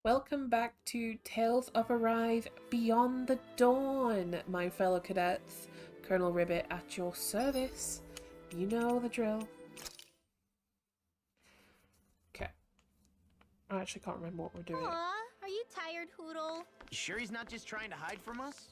Welcome back to Tales of Arrive Beyond the Dawn, my fellow cadets. Colonel Ribbit at your service. You know the drill. Okay. I actually can't remember what we're doing. Aw, are you tired, Hoodle? You sure he's not just trying to hide from us?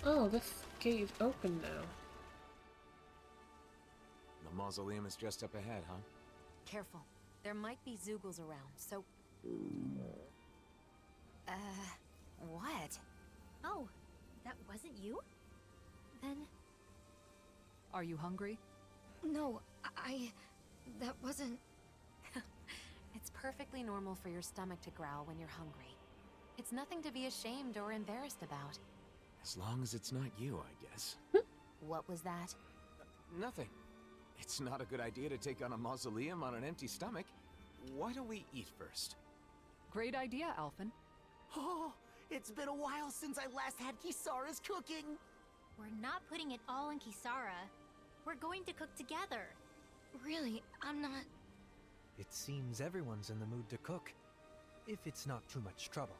Oh, this gate is open now. The mausoleum is just up ahead, huh? Careful. There might be Zoogles around, so... what? Oh, that wasn't you? Then... Are you hungry? No, that wasn't... It's perfectly normal for your stomach to growl when you're hungry. It's nothing to be ashamed or embarrassed about. As long as it's not you, I guess. What was that? Nothing. It's not a good idea to take on a mausoleum on an empty stomach. Why don't we eat first? Great idea, Alphen. Oh, it's been a while since I last had Kisara's cooking. We're not putting it all on Kisara. We're going to cook together. Really, I'm not... It seems everyone's in the mood to cook. If it's not too much trouble,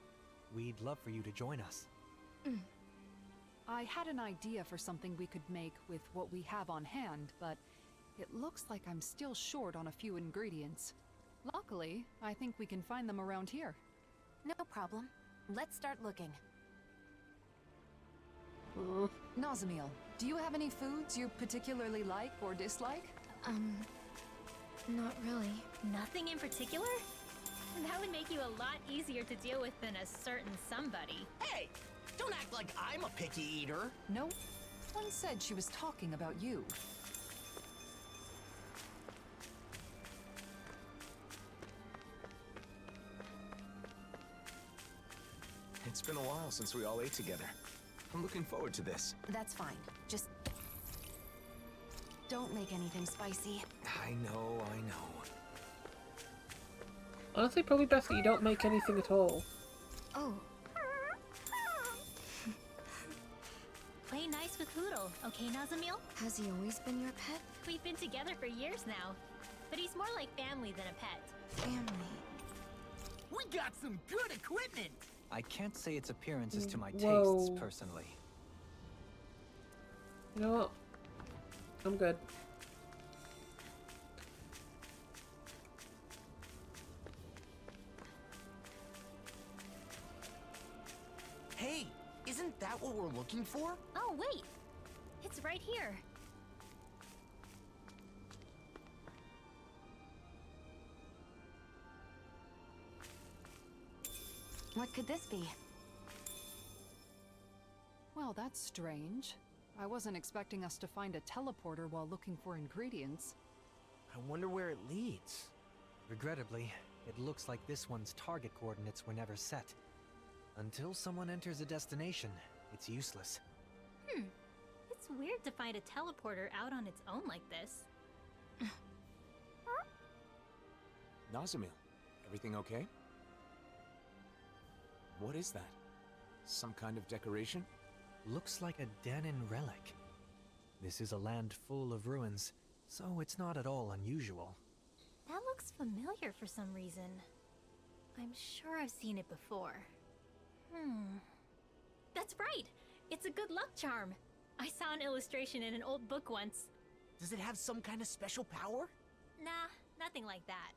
we'd love for you to join us. I had an idea for something we could make with what we have on hand, but it looks like I'm still short on a few ingredients. Luckily, I think we can find them around here. No problem. Let's start looking. Nazamiel, do you have any foods you particularly like or dislike? Not really. Nothing in particular? That would make you a lot easier to deal with than a certain somebody. Hey, don't act like I'm a picky eater. No. One said she was talking about you. It's been a while since we all ate together. I'm looking forward to this. That's fine. Just... don't make anything spicy. I know. Honestly, probably best that you don't make anything at all. Oh, Play nice with Hoodle, okay, Nazamiel? has he always been your pet? We've been together for years now. But he's more like family than a pet. Family. We got some good equipment. I can't say its appearance is to my Whoa. tastes, personally. You know what? I'm good. Hey, isn't that what we're looking for? Oh, wait! It's right here. What could this be? Well, that's strange. I wasn't expecting us to find a teleporter while looking for ingredients. I wonder where it leads. Regrettably, it looks like this one's target coordinates were never set. Until someone enters a destination, it's useless. It's weird to find a teleporter out on its own like this. Nazamiel, everything okay? What is that? Some kind of decoration? Looks like a Danan relic. This is a land full of ruins, so it's not at all unusual. That looks familiar for some reason. I'm sure I've seen it before. That's right! It's a good luck charm! I saw an illustration in an old book once. Does it have some kind of special power? Nah, nothing like that.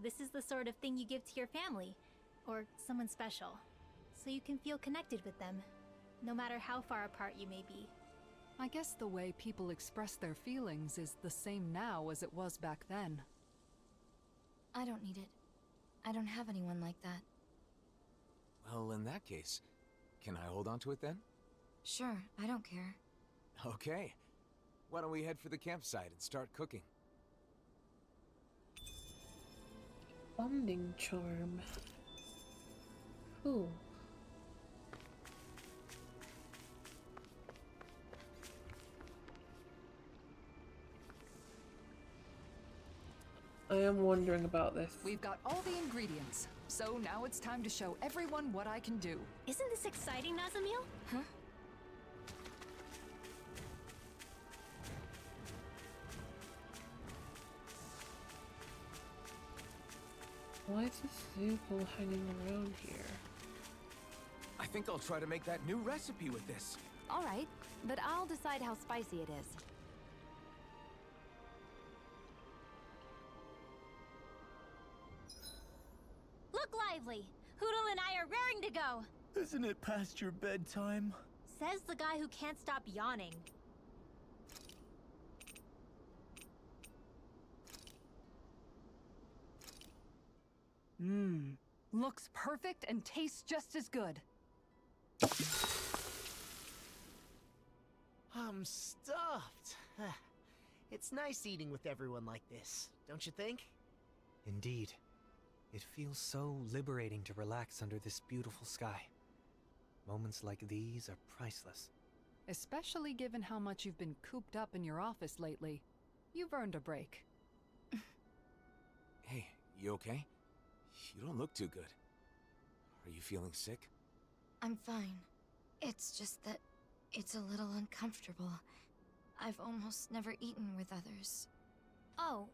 This is the sort of thing you give to your family, or someone special, so you can feel connected with them, no matter how far apart you may be. I guess the way people express their feelings is the same now as it was back then. I don't need it. I don't have anyone like that. Well, in that case, can I hold on to it then? Sure, I don't care. Okay. Why don't we head for the campsite and start cooking? Bonding charm. Ooh. am wondering about this. We've got all the ingredients, so now it's time to show everyone what I can do. Isn't this exciting, Nazamil? Huh? Why is this soup all hanging around here? I think I'll try to make that new recipe with this. All right, but I'll decide how spicy it is. Look lively! Hoodle and I are raring to go! Isn't it past your bedtime? Says the guy who can't stop yawning. Looks perfect and tastes just as good. I'm stuffed. It's nice eating with everyone like this, don't you think? Indeed. It feels so liberating to relax under this beautiful sky. Moments like these are priceless. Especially given how much you've been cooped up in your office lately. You've earned a break. Hey, you okay? You don't look too good. Are you feeling sick? I'm fine. It's just that it's a little uncomfortable. I've almost never eaten with others. Oh,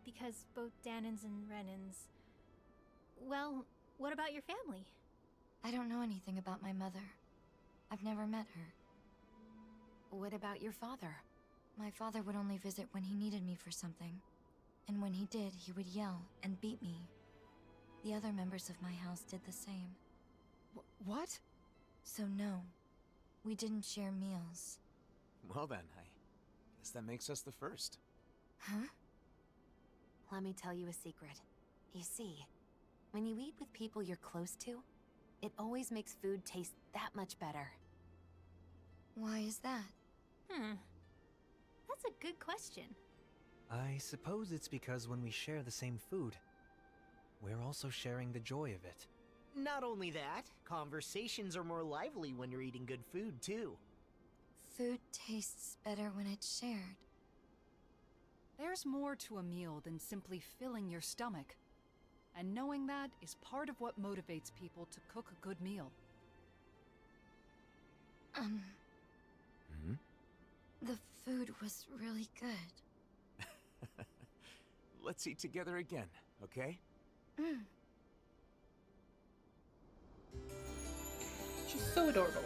because both Danans and Renans... Well, what about your family? I don't know anything about my mother. I've never met her. What about your father? My father would only visit when he needed me for something. And when he did, he would yell and beat me. The other members of my house did the same. What? So no, we didn't share meals. Well then, I guess that makes us the first. Huh? Let me tell you a secret. You see, when you eat with people you're close to, it always makes food taste that much better. Why is that? That's a good question. I suppose it's because when we share the same food, we're also sharing the joy of it. Not only that, conversations are more lively when you're eating good food, too. Food tastes better when it's shared. There's more to a meal than simply filling your stomach. And knowing that is part of what motivates people to cook a good meal. The food was really good. Let's eat together again, okay? She's so adorable.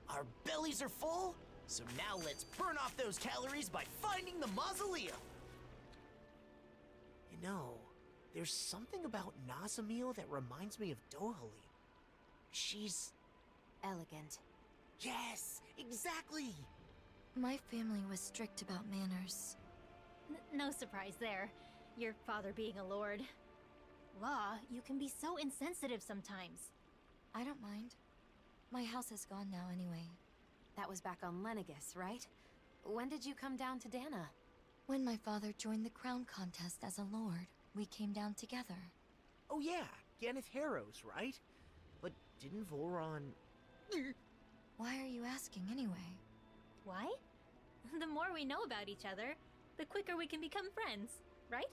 Our bellies are full, so now let's burn off those calories by finding the mausoleum. You know, there's something about Nazamil that reminds me of Dohali. She's... Elegant. Yes, exactly! My family was strict about manners. No surprise there. Your father being a lord. Law, you can be so insensitive sometimes. I don't mind. My house is gone now anyway. That was back on Lenegus, right? When did you come down to Dhana? When my father joined the crown contest as a lord, we came down together. Oh yeah, Ganeth Harrows, right? But didn't Voron... Why are you asking anyway? Why? The more we know about each other, the quicker we can become friends, right?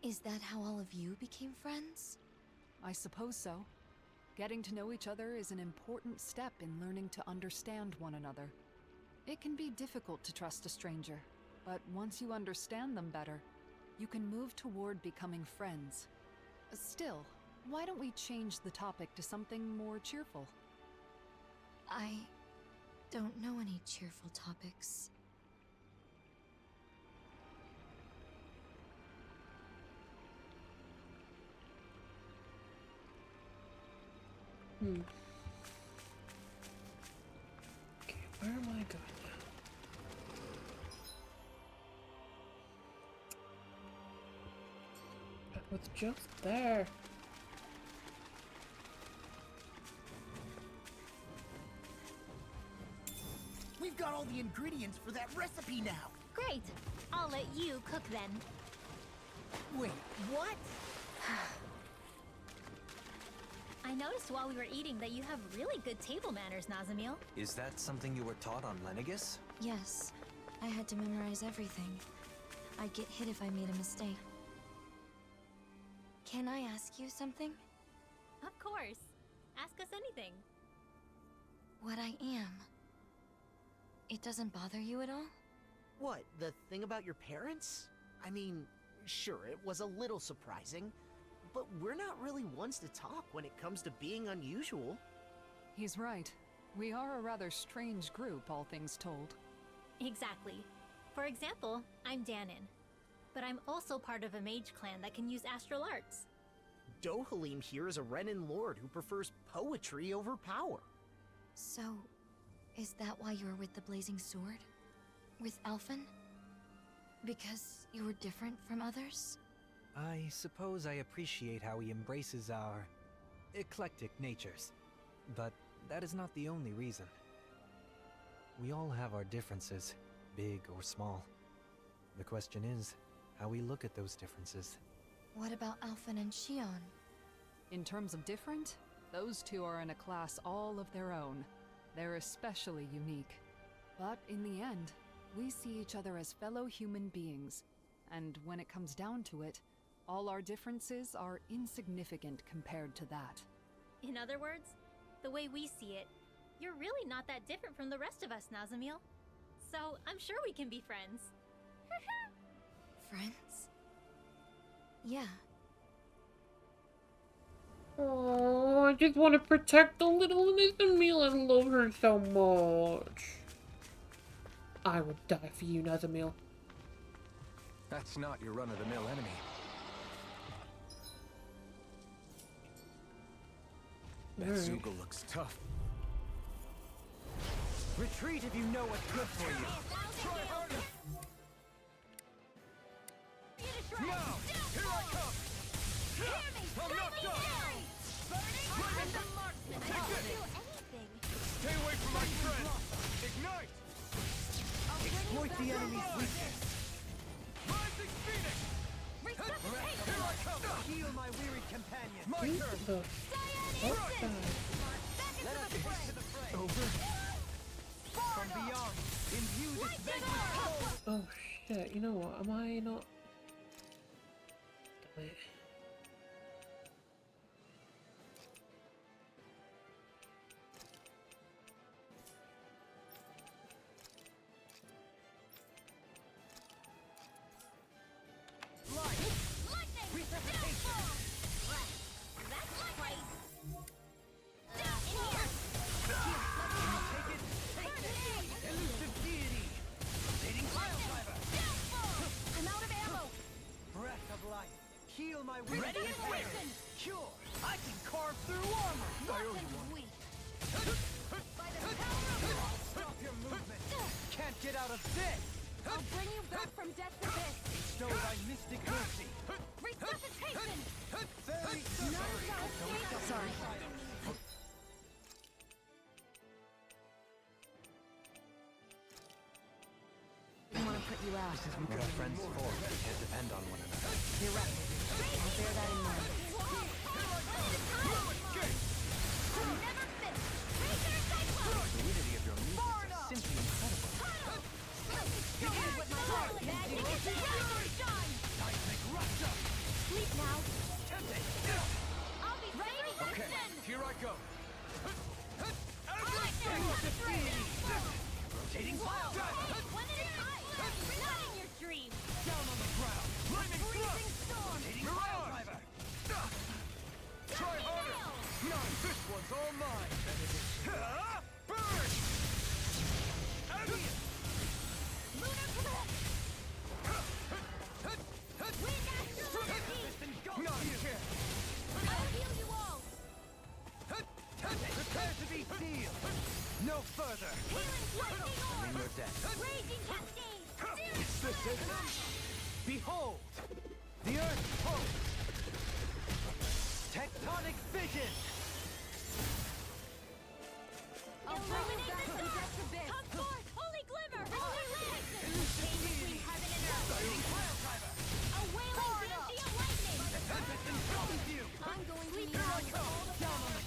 Is that how all of you became friends? I suppose so. Getting to know each other is an important step in learning to understand one another. It can be difficult to trust a stranger, but once you understand them better, you can move toward becoming friends. Still, why don't we change the topic to something more cheerful? I don't know any cheerful topics. Okay, where am I going now? That was just there. We've got all the ingredients for that recipe now! Great! I'll let you cook then. Wait, what? I noticed while we were eating that you have really good table manners, Nazamil. Is that something you were taught on Lenegus? Yes, I had to memorize everything. I'd get hit if I made a mistake. Can I ask you something? Of course. Ask us anything. What I am. It doesn't bother you at all? What, the thing about your parents? I mean, sure, it was a little surprising, but we're not really ones to talk when it comes to being unusual. He's right. We are a rather strange group, all things told. Exactly. For example, I'm Danon. But I'm also part of a mage clan that can use astral arts. Dohalim here is a Renan lord who prefers poetry over power. So, is that why you're with the Blazing Sword? With Alphen? Because you were different from others? I suppose I appreciate how he embraces our eclectic natures. But that is not the only reason. We all have our differences, big or small. The question is, how we look at those differences. What about Alphen and Shion? In terms of different, those two are in a class all of their own. They're especially unique. But in the end, we see each other as fellow human beings. And when it comes down to it, all our differences are insignificant compared to that. In other words, the way we see it, you're really not that different from the rest of us, Nazamil. So I'm sure we can be friends. Friends? Yeah. Oh, I just want to protect the little Nazamil. I love her so much. I would die for you, Nazamil. That's not your run-of-the-mill enemy. That Alright. Zoogle looks tough. Retreat if you know what's good for you. Try harder! Now! Here I come! I'm knocked off! Stay away from my friend! Ignite! Exploit the enemy's weakness. Rising Phoenix! Here I come! Heal my wearied companion. My turn! The fuck that? Let us push to the fray. Over. From beyond, imbue this vanquished soul. Oh shit, you know what? Am I not? Damn it. Heal my wearied companion. Cure. I can carve through armor. I owe you one. Stop your movement. Can't get out of this. I'll bring you back from death's abyss. Bestow thy mystic mercy. Resuscitation! Very Sorry. I want to put you out. This is what our friends for. We can't depend on one another. You're right. I'll bear that in mind. The fluidity of your movements is simply incredible. Sleep now. I'll be Okay, here I go. Rotating fire. One at a time. Not in your dreams. Down on the ground. Lightning Freezing storm. Mirage. Try harder! No, this one's all mine! Burn! Lunar command. Wind astral energy. Not here! I'll heal you all. Prepare to be sealed. No further. Healing lightning In orb. your death. Raging cascade. It's this, isn't it? Behold, the Earth pulse. Tectonic vision. I'll illuminate the dark. Come forth, holy glimmer. Holy light. Chain between heaven and earth. A wailing banshee of lightning. The tempest encompass you. I'm going to need all the Down on the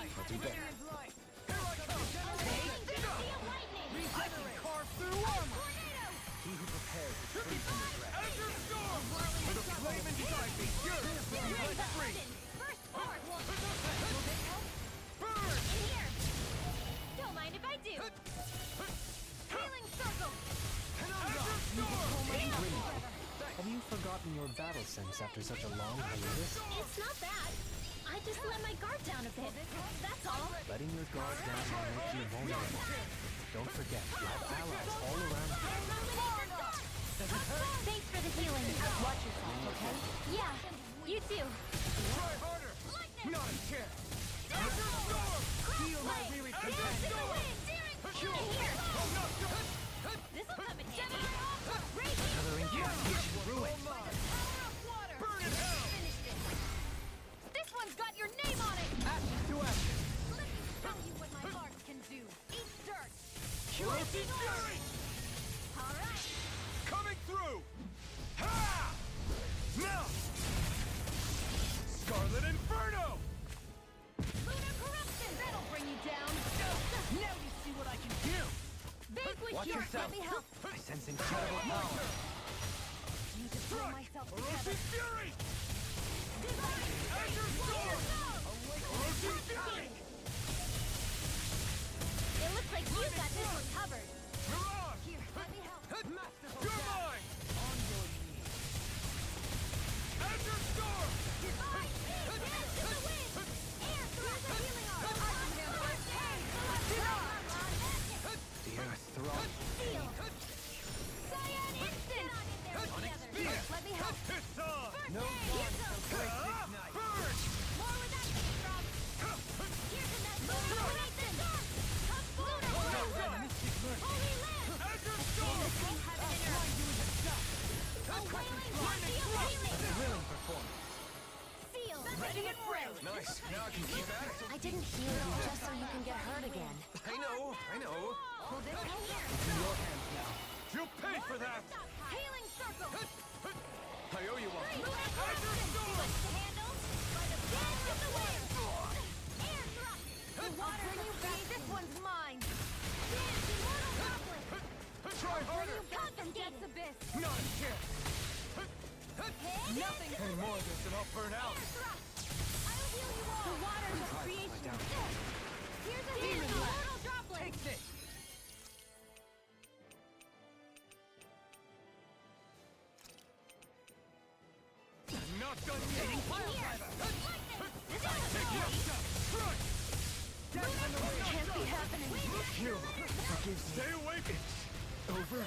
I'll do better. Carve through armor! He who prepares is free from regret. Azure Storm! For the flame inside me, yours will be let free! First force! Burn! In here! Don't mind if I do! Healing circle! Azure Storm! Have you forgotten your battle sense after such a long hiatus? It's not that. I just let my guard down a bit. That's all. Letting your guard down will make you vulnerable. Don't forget, you have allies all around you. Thanks for the healing. Watch yourself, okay? Yeah, you too. Try harder! Not a chance! Azure Storm! Heal my weary companion! In here! This'll come in handy. Another incantation ruined. Burn in hell! This one's got your name on it! Ashes to ashes! Let me show you what my marks can do. Eat dirt! Corrosive Fury! Alright! Coming through! Ha! Now! Scarlet Inferno! Lunar corruption! That'll bring you down! Now you see what I can do! Vanquish Watch yours! yourself. Let me help! I sense incredible power. Need to pull myself together. Corrosive Fury! Divine! Azure Storm! Corrosive Fury! It looks like you got this one covered. Mirage! Here, let me help. Masterful! You're mine! On your knees! Azure Storm! Divine! Dance in the wind! Air thrust! The healing arm! I can handle it! The earth throbs. Seal! Cyan instant! Let me help. It's on! No Here's one a- shall break this night. Burn! More with that thing, Rob. Here's another Lunar Come forward! Holy land! Azure Storm! A wailing body of healing! Thrilling performance. Seal! Ready and ready! Nice. Now I can keep at it. I didn't heal you just so you can get hurt again. I know. Hold it here! In your hands now. You'll pay for that! Healing circle! I owe you one. Lunar corruption! What's the handle? By the dance of the wind! Air thrust! The water you beat! This one's mine! Dance, immortal goblin! Try harder! Come from depths abyss! Not a chance! Nothing! Any more of this and I'll burn out! Air thrust! I'll heal you all! The waters of creation! down. Here's a healing immortal droplet! Take this! Not done yet! Can't be happening! You forgives me. Stay awake! It's over.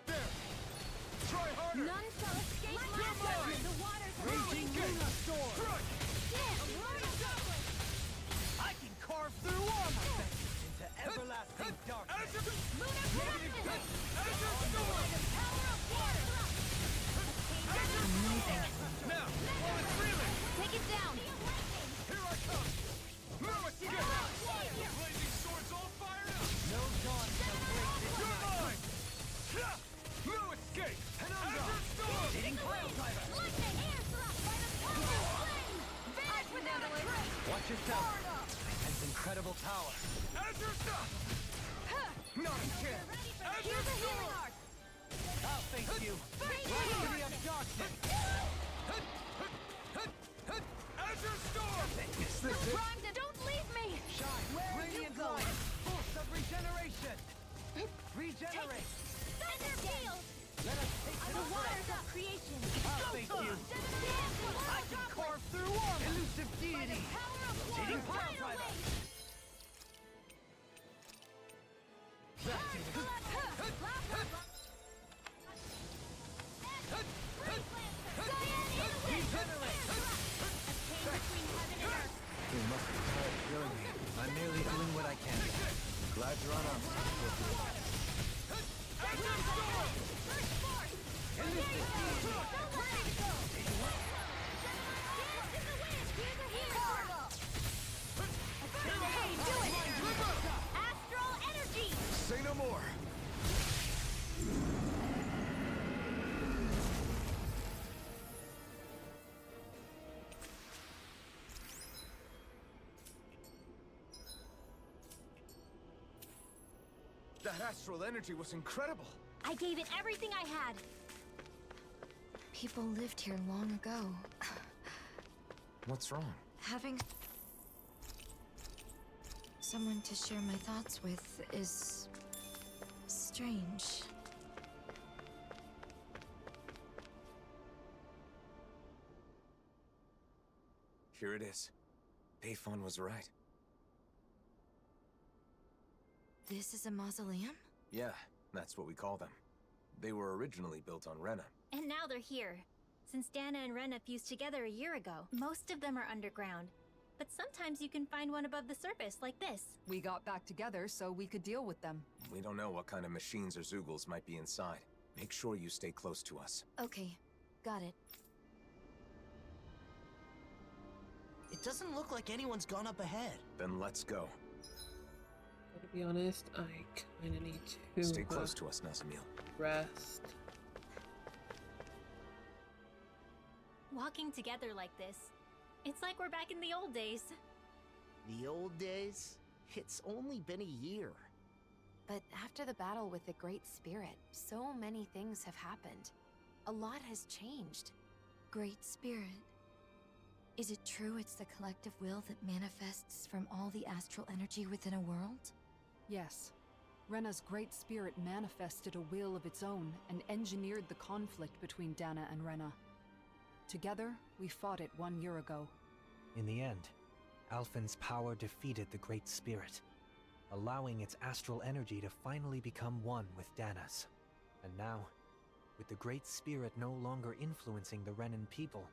There! Try harder! None shall escape my Come on! wrath! The waters of Raging Luna Storm! Yes, immortal droplet! I can carve through armor! Into everlasting darkness! Lunar corruption! Azure Storm! Power of water! Now, while it's reeling! Take it down! Here I come! Move it together! Blazing swords all fired up! No dawn shall break this night! You're mine! Ha! No escape! Azure Storm! Hitting pile driver! Lightning! Air thrust by the power of flame! Vanish without a trace! Watch yourself. I sense incredible power. Azure Storm! Not a chance! Here's a healing art! I'll face you! Rhapsody of darkness! Azure Storm! Is this it? Rhymed and don't leave me! Shine! Radiant light! Force of regeneration! Regenerate! Thunder Peel! Let us take The waters of creation! I'll face you! I can carve through armor! Elusive deity! Power of water! Hitting pile Fire driver! away! You must be tired of killing me. I'm merely doing what I can. Glad you're on our side. Astral energy! Say no more. That astral energy was incredible. I gave it everything I had. People lived here long ago. What's wrong? Having someone to share my thoughts with is strange. Here it is. Payphone was right. This is a mausoleum? Yeah, that's what we call them. They were originally built on Rena. And now they're here. Since Dhana and Rena fused together a year ago, most of them are underground. But sometimes you can find one above the surface, like this. We got back together so we could deal with them. We don't know what kind of machines or Zeugles might be inside. Make sure you stay close to us. Okay, got it. It doesn't look like anyone's gone up ahead. Then let's go. To be honest, I kinda need to Stay close to us, Nazamil. rest. Walking together like this, it's like we're back in the old days. The old days? It's only been a year. But after the battle with the Great Spirit, so many things have happened. A lot has changed. Great Spirit. Is it true it's the collective will that manifests from all the astral energy within a world? Yes. Rena's great spirit manifested a will of its own and engineered the conflict between Dhana and Rena. Together, we fought it 1 year ago. In the end, Alphen's power defeated the Great Spirit, allowing its astral energy to finally become one with Dhana's. And now, with the Great Spirit no longer influencing the Renan people,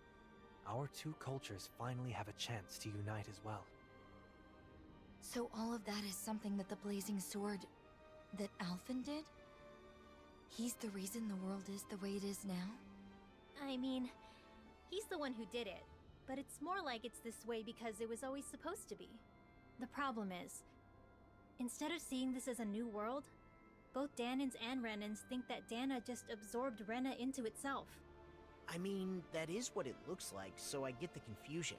our two cultures finally have a chance to unite as well. So all of that is something that the Blazing Sword... that Alphen did? He's the reason the world is the way it is now? I mean, he's the one who did it. But it's more like it's this way because it was always supposed to be. The problem is, instead of seeing this as a new world, both Danans and Renans think that Dhana just absorbed Rena into itself. I mean, that is what it looks like, so I get the confusion.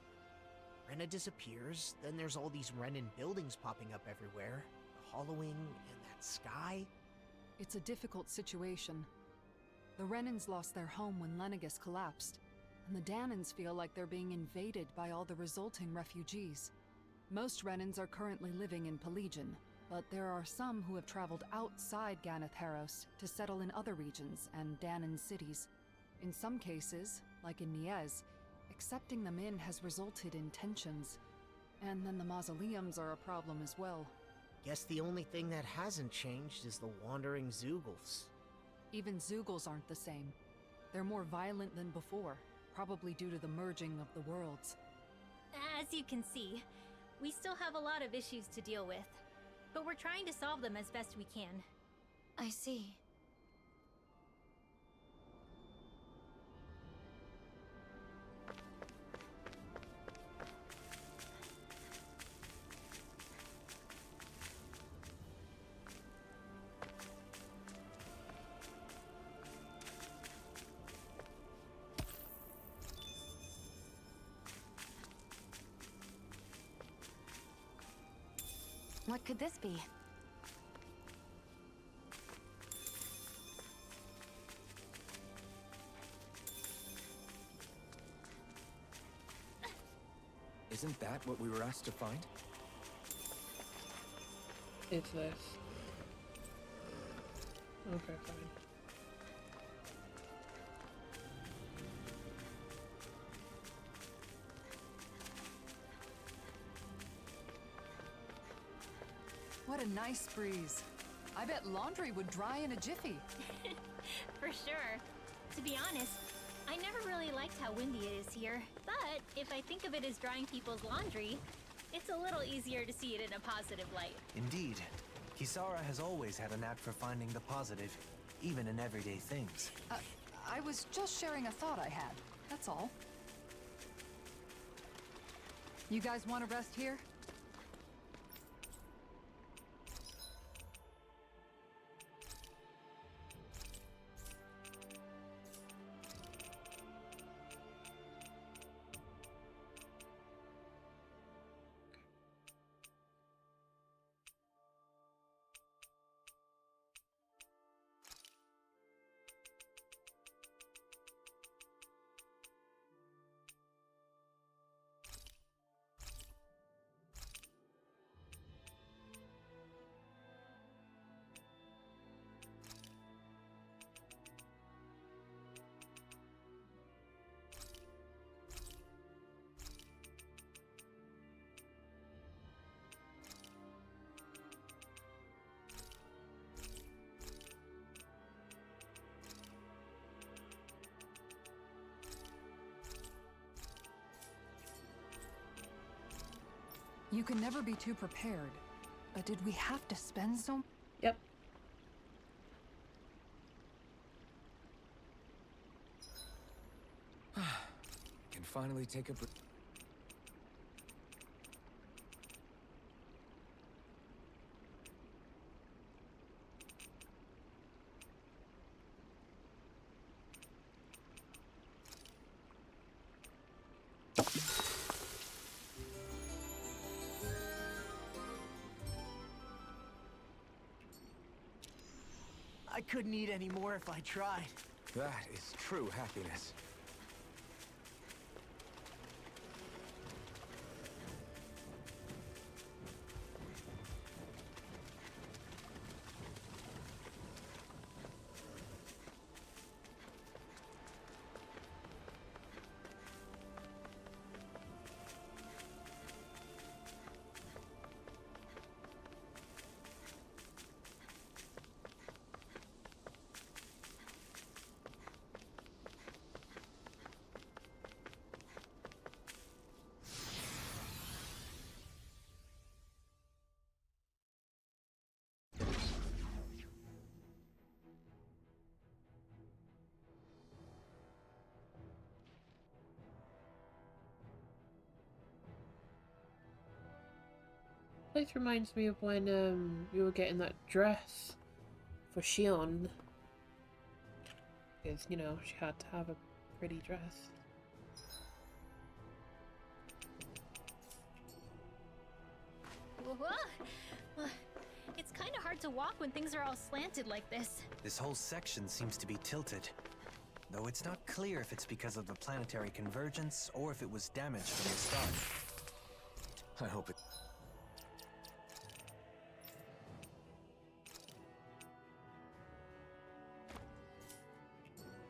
Rena disappears, then there's all these Renan buildings popping up everywhere. The hollowing, and that sky. It's a difficult situation. The Renans lost their home when Lenegus collapsed, and the Danans feel like they're being invaded by all the resulting refugees. Most Renans are currently living in Pelegion, but there are some who have traveled outside Ganath Haros to settle in other regions and Danan cities. In some cases, like in Niez, accepting them in has resulted in tensions. And then the mausoleums are a problem as well. Guess the only thing that hasn't changed is the wandering Zeugles. Even Zeugles aren't the same. They're more violent than before, probably due to the merging of the worlds. As you can see, we still have a lot of issues to deal with, but we're trying to solve them as best we can. I see. What could this be? Isn't that what we were asked to find? It's this. Okay, fine. What a nice breeze. I bet laundry would dry in a jiffy. For sure. To be honest, I never really liked how windy it is here, but if I think of it as drying people's laundry, it's a little easier to see it in a positive light. Indeed, Kisara has always had a knack for finding the positive, even in everyday things. I was just sharing a thought I had, that's all. You guys want to rest here? You can never be too prepared. But did we have to spend so... Yep. Can finally take a breath. I couldn't eat any more if I tried. That is true happiness. This reminds me of when we were getting that dress for Shion. Because, you know, she had to have a pretty dress. Whoa. It's kind of hard to walk when things are all slanted like this. This whole section seems to be tilted. Though it's not clear if it's because of the planetary convergence or if it was damaged from the start. I hope it...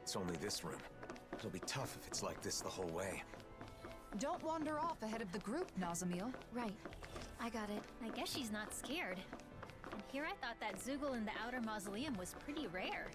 It's only this room. It'll be tough if it's like this the whole way. Don't wander off ahead of the group, Nazamil. Right. I got it. I guess she's not scared. And here I thought that Zoogle in the outer mausoleum was pretty rare.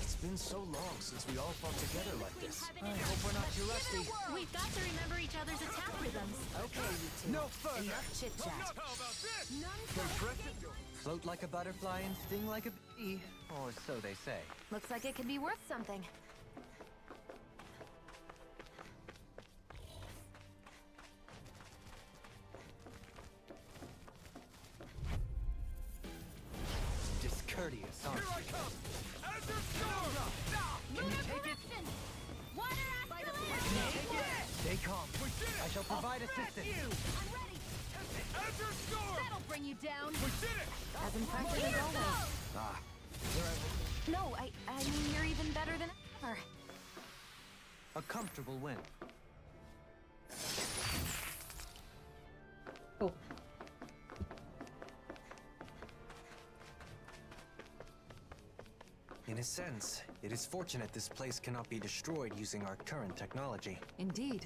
It's been so long since we all fought together like this. I hope we're not too rusty. We've got to remember each other's attack rhythms. Okay, you two. No further! Enough chit-chat. How about this? Float like a butterfly and sting like a bee, or so they say. Looks like it could be worth something. Discourteous, aren't Here I you? come! Azure Storm! Can you take it? Stay calm. We did it! I shall provide assistance. Azure Storm! That'll bring you down. We did it! As impressive as always. Ah, No, I mean you're even better than ever. a comfortable win. Oh. In a sense, it is fortunate this place cannot be destroyed using our current technology. Indeed.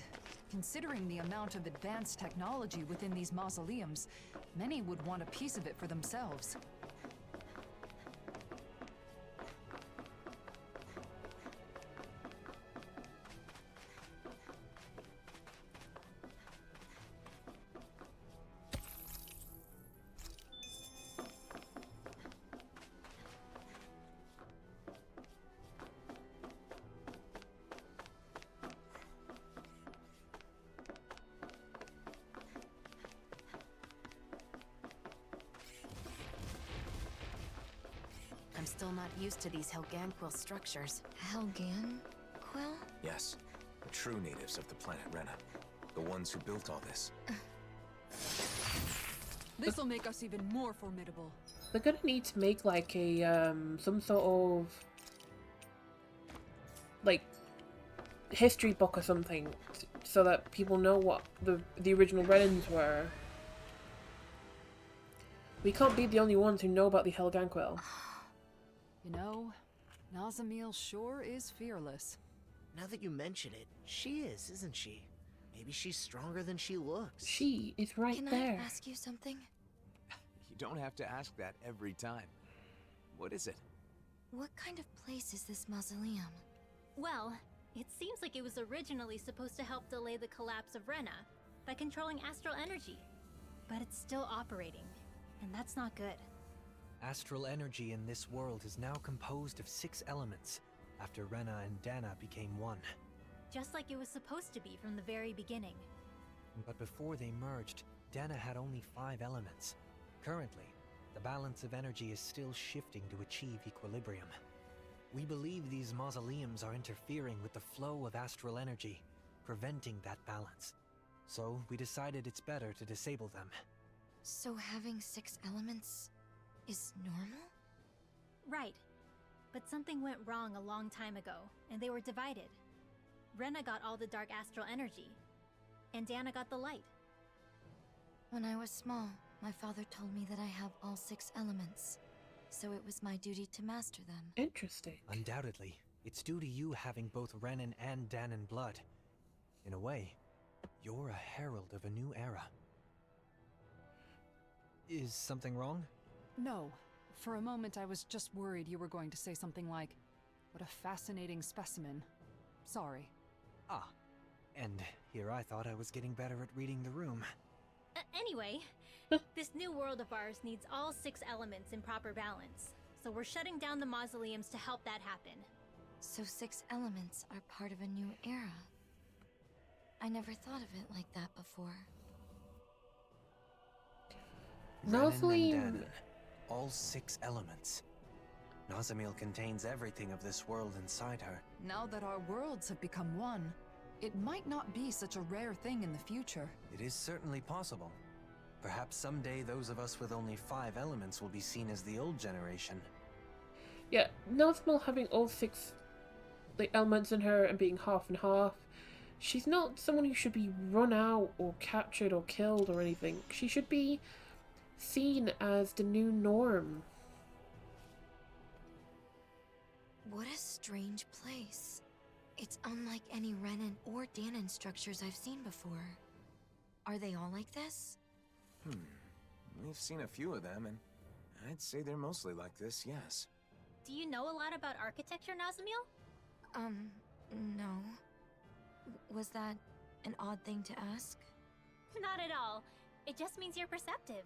Considering the amount of advanced technology within these mausoleums, many would want a piece of it for themselves. I'm still not used to these Helganquil structures. Helgan? Quill? Yes, the true natives of the planet Rena. The ones who built all this. This'll make us even more formidable. They're gonna need to make like a some sort of like history book or something, so that people know what the original Renans were. We can't be the only ones who know about the Helganquil. You know, Nazamil sure is fearless. Now that you mention it, she is, isn't she? Maybe she's stronger than she looks. She is right Can there. I ask you something? You don't have to ask that every time. What is it? What kind of place is this mausoleum? Well, it seems like it was originally supposed to help delay the collapse of Rena by controlling astral energy. But it's still operating, and that's not good. Astral energy in this world is now composed of 6 elements, after Rena and Dhana became one. Just like it was supposed to be from the very beginning. But before they merged, Dhana had only 5 elements. Currently, the balance of energy is still shifting to achieve equilibrium. We believe these mausoleums are interfering with the flow of astral energy, preventing that balance. So we decided it's better to disable them. So having 6 elements is normal? Right. But something went wrong a long time ago, and they were divided. Rena got all the dark astral energy, and Dhana got the light. When I was small, my father told me that I have all 6 elements, so it was my duty to master them. Interesting. Undoubtedly, it's due to you having both Renan and Dhana blood. In a way, you're a herald of a new era. Is something wrong? No. For a moment, I was just worried you were going to say something like, "What a fascinating specimen." Sorry. Ah, and here I thought I was getting better at reading the room. Anyway, this new world of ours needs all 6 elements in proper balance. So we're shutting down the mausoleums to help that happen. So 6 elements are part of a new era. I never thought of it like that before. Mausoleum. Renan and Dhana, all 6 elements. Nazamil contains everything of this world inside her. Now that our worlds have become one, it might not be such a rare thing in the future. It is certainly possible. Perhaps someday those of us with only 5 elements will be seen as the old generation. Yeah, Nazmil having all 6 elements in her and being half and half. She's not someone who should be run out or captured or killed or anything. She should be seen as the new norm. What a strange place. It's unlike any Renan or Danon structures I've seen before. Are they all like this? We've seen a few of them, and I'd say they're mostly like this, yes. Do you know a lot about architecture, Nazamil? No. Was that an odd thing to ask? Not at all. It just means you're perceptive.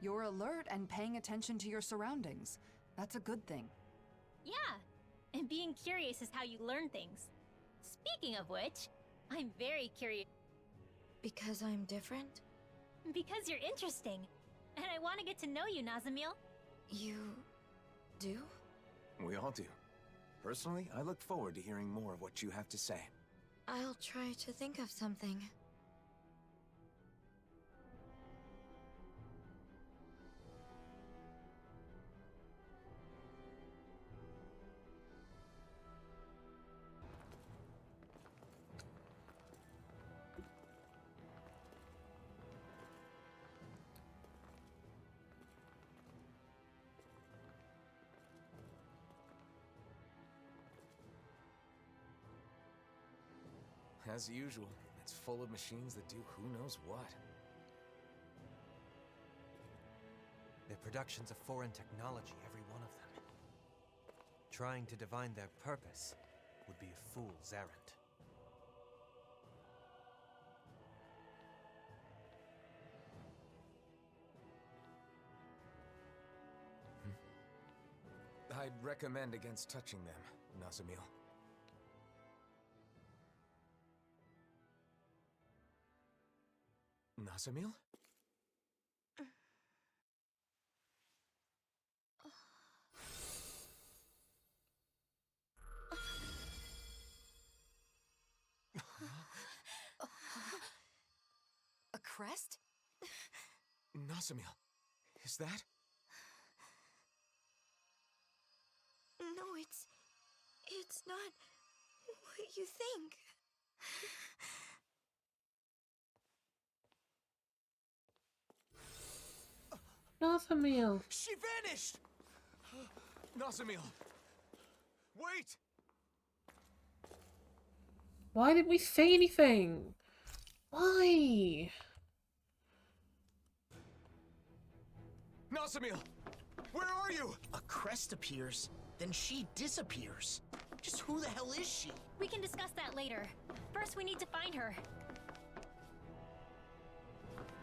You're alert and paying attention to your surroundings. That's a good thing. Yeah, and being curious is how you learn things. Speaking of which, I'm very curious. Because I'm different? Because you're interesting, and I want to get to know you, Nazamil. You do? We all do. Personally, I look forward to hearing more of what you have to say. I'll try to think of something. As usual, it's full of machines that do who knows what. They're productions of foreign technology, every one of them. Trying to divine their purpose would be a fool's errand. I'd recommend against touching them, Nazamil. Nazamil? A crest? Nazamil, is that? No, it's not what you think. Nazamil. She vanished! Nazamil! Wait! Why didn't we say anything? Why? Mausoleum! Where are you? A crest appears, then she disappears. Just who the hell is she? We can discuss that later. First, we need to find her.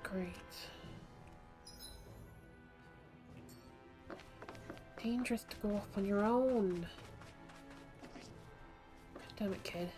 Great. Dangerous to go off on your own. God damn it, kid.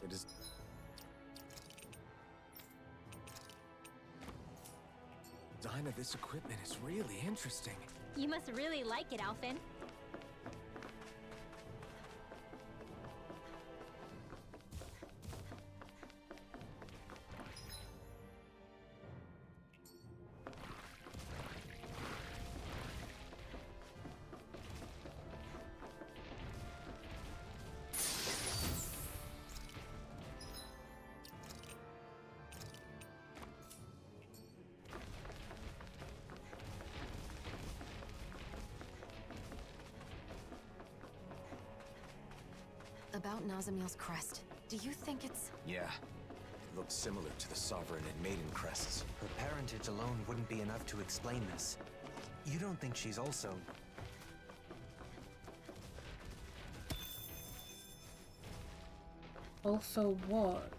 It is... Dhana, this equipment is really interesting. You must really like it, Alphen. About Nazamiel's crest, do you think it's... Yeah. It looks similar to the Sovereign and Maiden crests. Her parentage alone wouldn't be enough to explain this. You don't think she's also... Also what?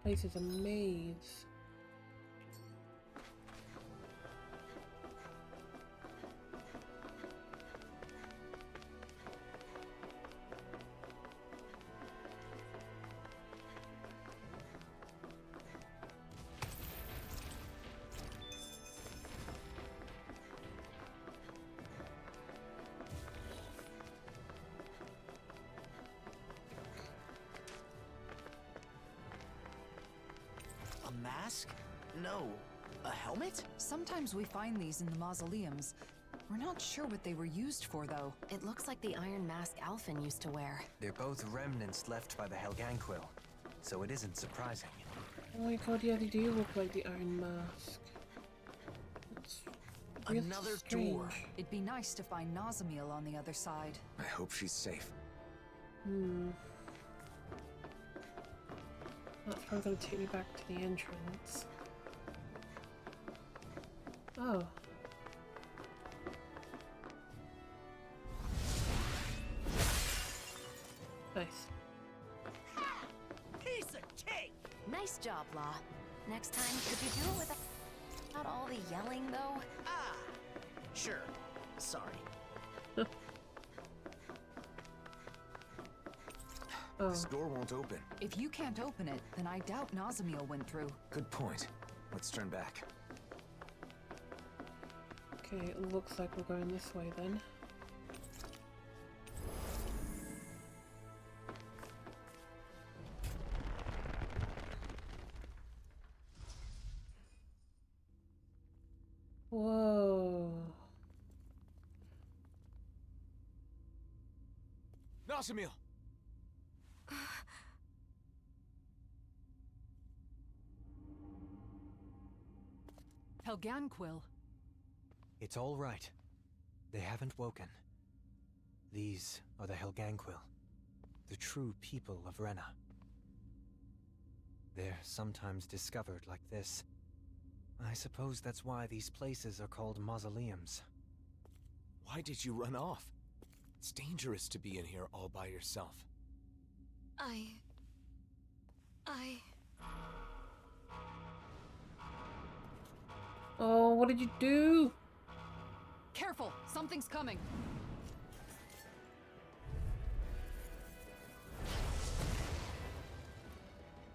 Place is a maze. A mask? No. A helmet? Sometimes we find these in the mausoleums. We're not sure what they were used for, though. It looks like the iron mask Alphen used to wear. They're both remnants left by the Helganquil, so it isn't surprising. Oh my god, yeah, they do look like the Iron Mask. It's really Another strange. door. It'd be nice to find Nazamiel on the other side. I hope she's safe. That's probably gonna take me back to the entrance. Oh. Nice. Piece of cake! Nice job, Law. Next time, could you do it without all the yelling, though? Ah! Sure. Sorry. Oh. This door won't open. If you can't open it, then I doubt Nazamiel went through. Good point. Let's turn back. Okay, it looks like we're going this way then. Whoa. Mausoleum! Helganquil. It's all right. They haven't woken. These are the Helganquil, the true people of Rena. They're sometimes discovered like this. I suppose that's why these places are called mausoleums. Why did you run off? It's dangerous to be in here all by yourself. I... Oh, what did you do? Careful! Something's coming!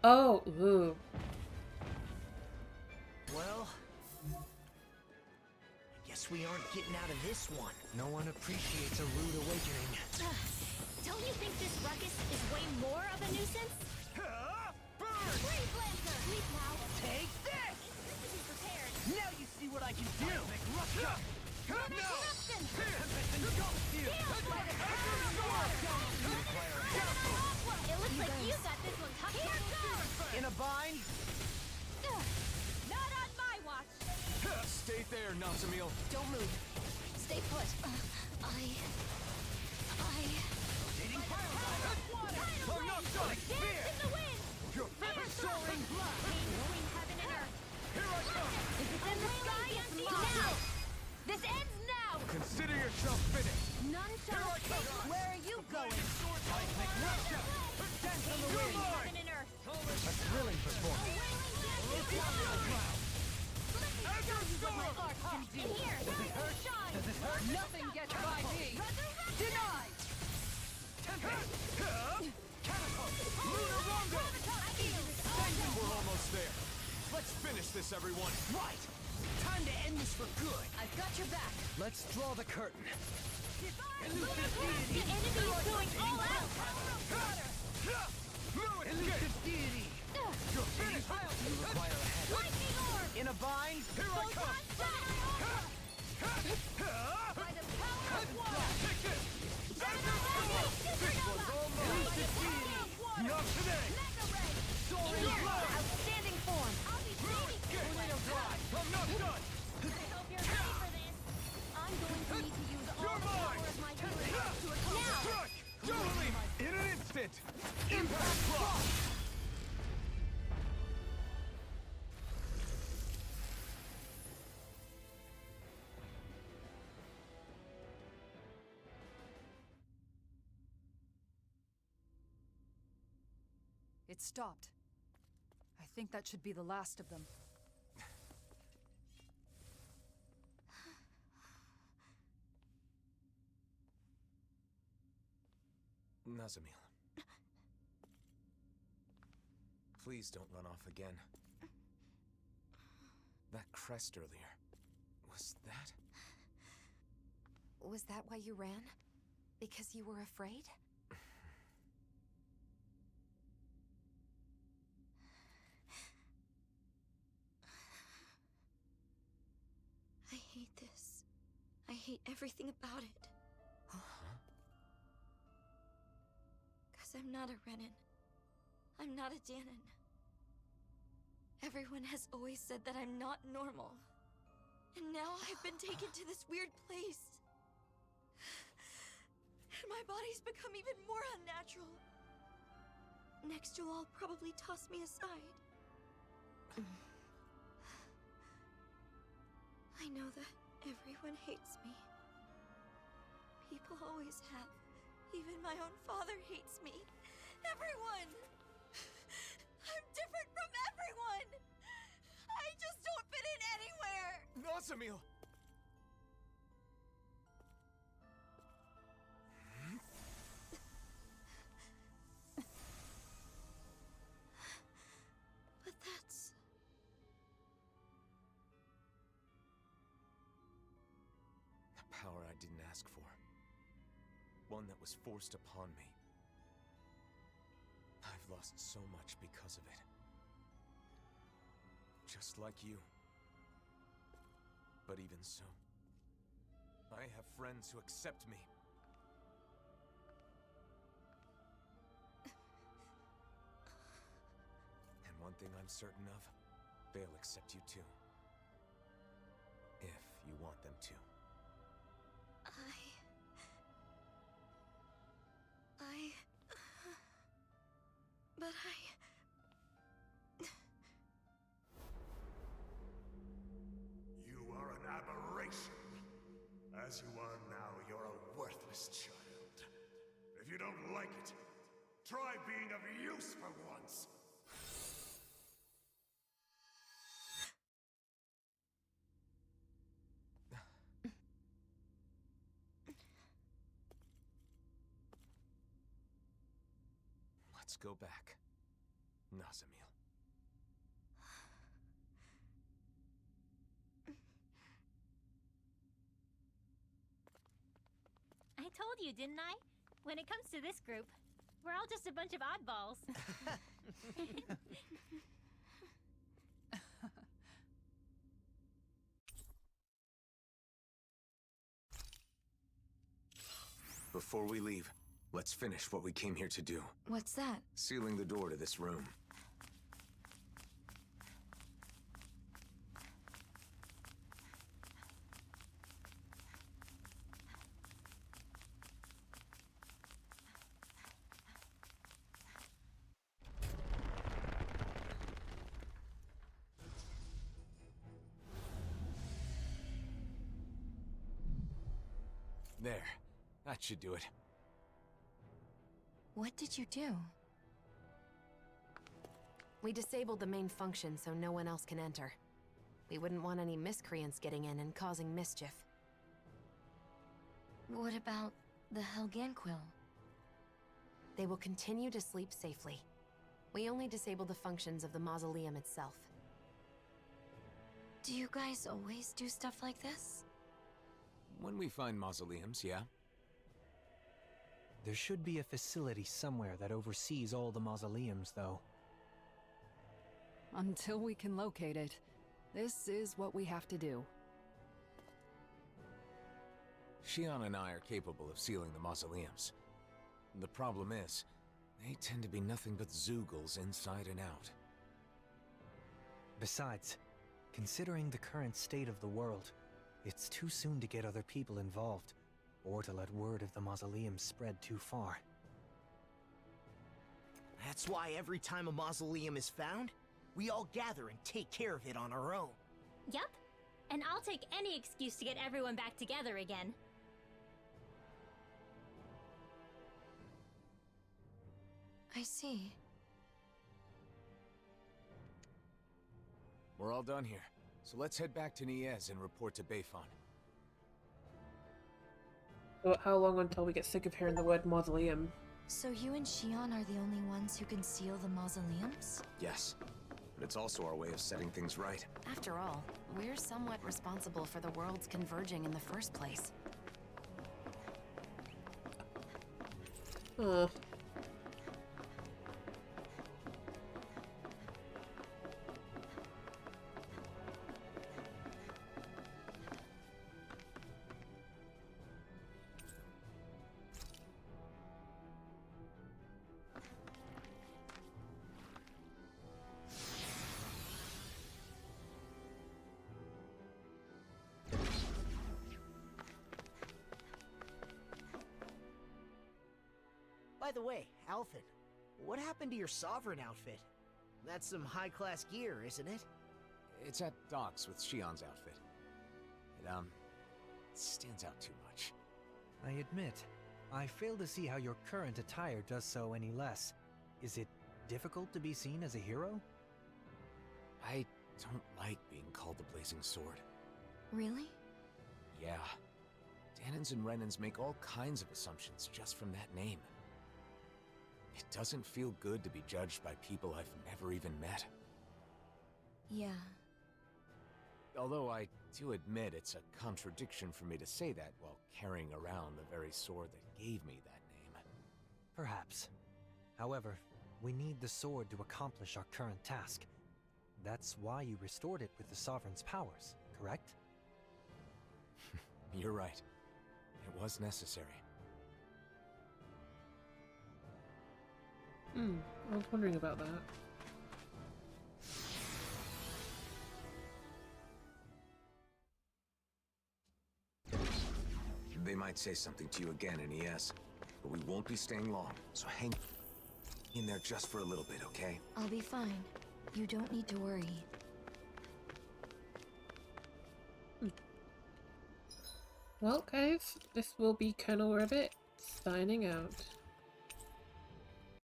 Oh, ooh. Well, I guess we aren't getting out of this one. No one appreciates a rude awakening. Don't you think this ruckus is way more of a nuisance? Burn! Free Blazer! Leave now! Take this! This isn't prepared! Now you see what I can do! No! Eruption! You! It looks like you got this one covered! Here goes! In a bind? Not on my watch! Stay there, Mausoleum. Don't move. Stay put. I'm not done! Dance in the wind! You're finished! Soaring blood! Between heaven and earth! Here I come! If it's in the sky, it's now! This ends now! Consider yourself finished! None shall escape! Where are you going? Dance on the Between wind! heaven and earth! A thrilling performance. In here! Shine! Nothing gets by me! Denied! We're almost there. Let's finish this, everyone. Right! Time to end this for good. I've got your back! Let's draw the curtain. The enemy is going all out! Elusive deity! You're finished! You require a hand. Lightning orb! In a bind? Here I come! By the power of water! Take this! Not today! Outstanding form! I'll be saving I'm not done! I hope you're ready for this! I'm going to need to use all You're the power mine! of my healing to now! Strike! Dually! In an instant! Impact block! It stopped. I think that should be the last of them. Mausoleum. Please don't run off again. That crest earlier. Was that? Was that why you ran? Because you were afraid? I hate this. I hate everything about it. Because I'm not a Renan. I'm not a Danon. Everyone has always said that I'm not normal. And now I've been taken to this weird place. And my body's become even more unnatural. Next, you'll all probably toss me aside. I know that everyone hates me. People always have. Even my own father hates me. Everyone! I'm different from everyone! I just don't fit in anywhere! Mausoleum! But that's... A power I didn't ask for. One that was forced upon me. I've lost so much because of it. Just like you. But even so, I have friends who accept me. And one thing I'm certain of, they'll accept you too. If you want them to. But You are an aberration. As you are now, you're a worthless child. If you don't like it, try being of use for once. Let's go back. Nazamil. I told you, didn't I? When it comes to this group, we're all just a bunch of oddballs. Before we leave, let's finish what we came here to do. What's that? Sealing the door to this room. There. That should do it. What did you do? We disabled the main function so no one else can enter. We wouldn't want any miscreants getting in and causing mischief. What about the Helganquil? They will continue to sleep safely. We only disable the functions of the Mausoleum itself. Do you guys always do stuff like this? When we find mausoleums, yeah? There should be a facility somewhere that oversees all the mausoleums, though. Until we can locate it, this is what we have to do. Shion and I are capable of sealing the mausoleums. The problem is, they tend to be nothing but Zeugles inside and out. Besides, considering the current state of the world, it's too soon to get other people involved, or to let word of the mausoleum spread too far. That's why every time a mausoleum is found, we all gather and take care of it on our own. Yup. And I'll take any excuse to get everyone back together again. I see. We're all done here, so let's head back to Niez and report to Beifan. So how long until we get sick of hearing the word mausoleum? So you and Shion are the only ones who can seal the mausoleums? Yes, but it's also our way of setting things right. After all, we're somewhat responsible for the worlds converging in the first place. Huh. By the way, Alphen, what happened to your Sovereign outfit? That's some high-class gear, isn't it? It's at docks with Shion's outfit. It, stands out too much. I admit, I fail to see how your current attire does so any less. Is it difficult to be seen as a hero? I don't like being called the Blazing Sword. Really? Yeah. Dhanans and Renans make all kinds of assumptions just from that name. It doesn't feel good to be judged by people I've never even met. Yeah. Although I do admit it's a contradiction for me to say that while carrying around the very sword that gave me that name. Perhaps. However, we need the sword to accomplish our current task. That's why you restored it with the Sovereign's powers, correct? You're right. It was necessary. I was wondering about that. They might say something to you again in ES, but we won't be staying long, so hang in there just for a little bit, okay? I'll be fine. You don't need to worry. Well, guys, this will be Colonel Ribbit signing out.